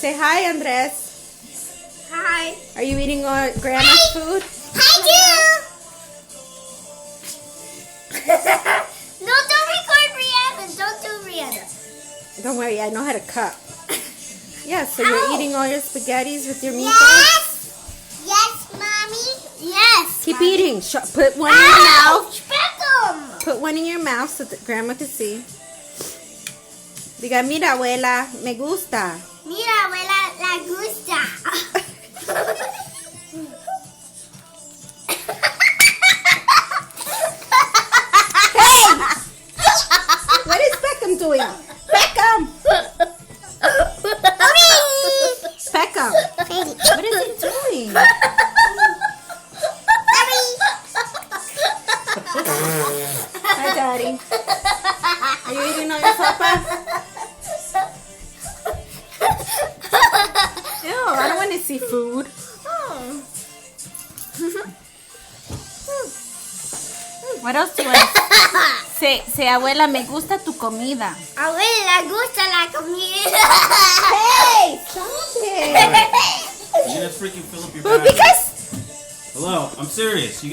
Say hi, Andres. Hi. Are you eating all Grandma's food? Hi, no, don't record Rihanna. Don't do Rihanna. Don't worry, I know how to cut. Yeah, so you're Ow. eating all your spaghettis with your meatballs? Yes, Mommy. Yes. Keep Mommy. eating. Put one in your mouth. Ouch, Beckham. Put one in your mouth so that Grandma can see. Diga, mira, abuela, me gusta. Mira, abuela, la gusta. What is Beckham doing? Beckham! Beckham! What is he doing? Hi, Daddy. Are you eating all your papa? Ew, I don't want to see food. What else do you want? Say, abuela, me gusta tu comida. Abuela, gusta la comida. Hey, stop it. You gotta freaking fill up your Well, bag. because Hello, I'm serious. You